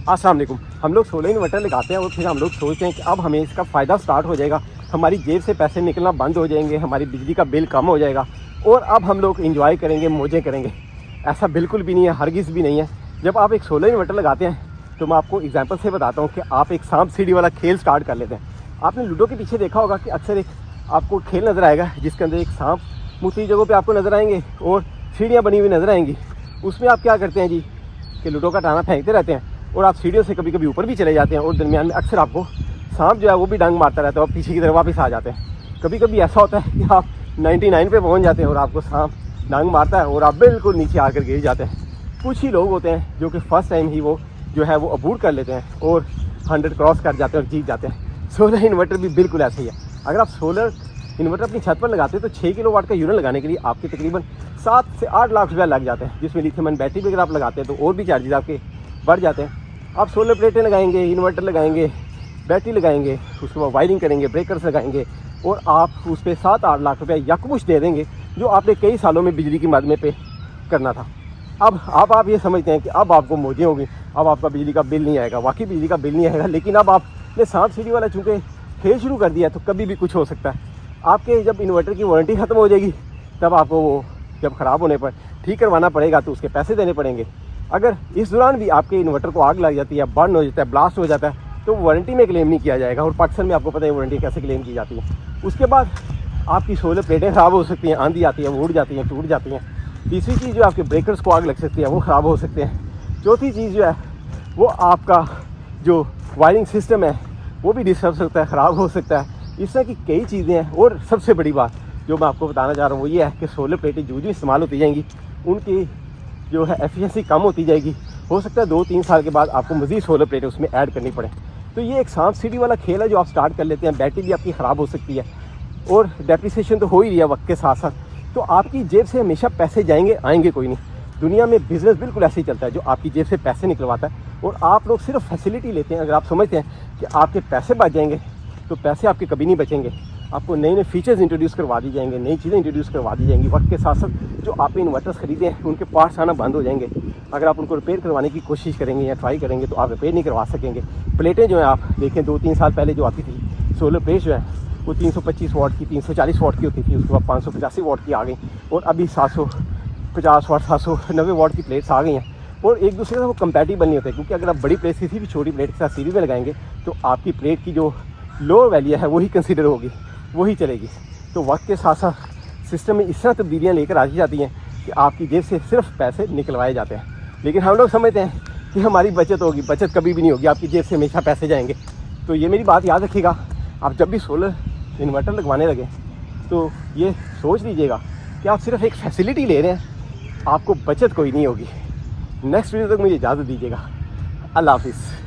अस्सलाम वालेकुम। हम लोग सोलर इन्वर्टर लगाते हैं और फिर हम लोग सोचते हैं कि अब हमें इसका फ़ायदा स्टार्ट हो जाएगा, हमारी जेब से पैसे निकलना बंद हो जाएंगे, हमारी बिजली का बिल कम हो जाएगा और अब हम लोग इंजॉय करेंगे, मौजें करेंगे। ऐसा बिल्कुल भी नहीं है, हरगिज़ भी नहीं है। जब आप एक सोलर इन्वर्टर लगाते हैं तो मैं आपको एग्जांपल से बताता हूँ कि आप एक सांप सीढ़ी वाला खेल स्टार्ट कर लेते हैं। आपने लूडो के पीछे देखा होगा कि अक्सर एक आपको खेल नज़र आएगा जिसके अंदर एक सांप मुख्तलिफ जगहों पे आपको नज़र आएंगे और सीढ़ियाँ बनी हुई नज़र आएंगी। उसमें आप क्या करते हैं जी कि लूडो का टाना फेंकते रहते हैं और आप सीढ़ियों से कभी कभी ऊपर भी चले जाते हैं और दरमियान में अक्सर आपको सांप जो है वो भी डंग मारता रहता है और पीछे की तरफ वापस आ जाते हैं। कभी कभी ऐसा होता है कि आप 99 पे पहुंच जाते हैं और आपको सांप डंग मारता है और आप बिल्कुल नीचे आकर गिर जाते हैं। कुछ ही लोग होते हैं जो कि फर्स्ट टाइम ही वो जो है वो अबूर कर लेते हैं और 100 क्रॉस कर जाते हैं और जीत जाते हैं। सोलर इन्वर्टर भी बिल्कुल ऐसे ही है। अगर आप सोलर इन्वर्टर अपनी छत पर लगाते हैं तो 6 किलोवाट का यूनिट लगाने के लिए आपके तकरीबन 7 से 8 लाख रुपया लग जाते हैं, जिसमें लिथियम आयन बैटरी भी अगर आप लगाते हैं तो और भी चार्जेस आपके बढ़ जाते हैं। आप सोलर प्लेटें लगाएंगे, इन्वर्टर लगाएंगे, बैटरी लगाएंगे, उसके बाद वायरिंग करेंगे, ब्रेकर्स लगाएंगे और आप उस पर 7-8 लाख रुपया यकमुश्त दे देंगे जो आपने कई सालों में बिजली की मद में पे करना था। अब आप ये समझते हैं कि अब आपको मौजें होगी, अब आपका बिजली का बिल नहीं आएगा। वाकई बिजली का बिल नहीं आएगा, लेकिन अब आपने सांप सीढ़ी वाला चूँकि खेल शुरू कर दिया तो कभी भी कुछ हो सकता है। आपके जब इन्वर्टर की वारंटी ख़त्म हो जाएगी तब आपको वो जब ख़राब होने पर ठीक करवाना पड़ेगा तो उसके पैसे देने पड़ेंगे। अगर इस दौरान भी आपके इन्वर्टर को आग लग जाती है, बर्न हो जाता है, ब्लास्ट हो जाता है तो वारंटी में क्लेम नहीं किया जाएगा। और पाकिस्तान में आपको पता है वारंटी कैसे क्लेम की जाती है। उसके बाद आपकी सोलर प्लेटें ख़राब हो सकती हैं, आंधी आती है वो उड़ जाती हैं, टूट जाती हैं। तीसरी चीज़ जो आपके ब्रेकर्स को आग लग सकती है वो ख़राब हो सकते हैं। चौथी चीज़ जो है वो आपका जो वायरिंग सिस्टम है वो भी डिस्टर्ब सकता है, ख़राब हो सकता है। इस तरह की कई चीज़ें हैं। और सबसे बड़ी बात जो मैं आपको बताना चाह रहा हूँ वो ये है कि सोलर प्लेटें जो इस्तेमाल होती जाएंगी उनकी जो है एफिशिएंसी कम होती जाएगी। हो सकता है 2-3 साल के बाद आपको मज़ीद सोलर प्लेटें उसमें ऐड करनी पड़े। तो ये एक सांप सीढ़ी वाला खेल है जो आप स्टार्ट कर लेते हैं। बैटरी भी आपकी ख़राब हो सकती है और डेप्रिसिएशन तो हो ही रही है वक्त के साथ साथ। तो आपकी जेब से हमेशा पैसे जाएंगे, आएंगे कोई नहीं। दुनिया में बिज़नेस बिल्कुल ऐसे ही चलता है, जो आपकी जेब से पैसे निकलवाता है और आप लोग सिर्फ फैसिलिटी लेते हैं। अगर आप समझते हैं कि आपके पैसे बच जाएंगे तो पैसे आपके कभी नहीं बचेंगे। आपको नए नए फीचर्स इंट्रोड्यूस करवा दी जाएंगे, नई चीज़ें इंट्रोड्यूस करवा दी जाएंगी। वक्त के साथ साथ जो आपने इन्वर्टर्स खरीदे हैं उनके पार्ट्स आना बंद हो जाएंगे। अगर आप उनको रिपेयर करवाने की कोशिश करेंगे या ट्राई करेंगे तो आप रिपेयर नहीं करवा सकेंगे। प्लेटें जो हैं आप देखें 2-3 साल पहले जो आती थी सोलर प्लेट जो है वो 325 वाट की, 340 वाट की होती थी। उसके बाद 585 वाट की आ गई और अभी 750 वाट, 790 वाट की प्लेट्स आ गई हैं। और एक दूसरे से वो कंपैटिबल नहीं होते, क्योंकि अगर आप बड़ी प्लेट किसी भी छोटी प्लेट के साथ सीरीज में लगाएंगे तो आपकी प्लेट की जो लोअर वैल्यू है वही कंसिडर होगी, वही चलेगी। तो वक्त के साथ साथ सिस्टम में इस तरह तब्दीलियाँ लेकर आ जाती हैं कि आपकी जेब से सिर्फ पैसे निकलवाए जाते हैं। लेकिन हम लोग समझते हैं कि हमारी बचत होगी। बचत कभी भी नहीं होगी, आपकी जेब से हमेशा पैसे जाएंगे। तो ये मेरी बात याद रखिएगा, आप जब भी सोलर इन्वर्टर लगवाने लगे तो ये सोच लीजिएगा कि आप सिर्फ एक फैसिलिटी ले रहे हैं, आपको बचत कोई नहीं होगी। नेक्स्ट वीडियो तक मुझे इजाज़त दीजिएगा। अल्लाह हाफिज़।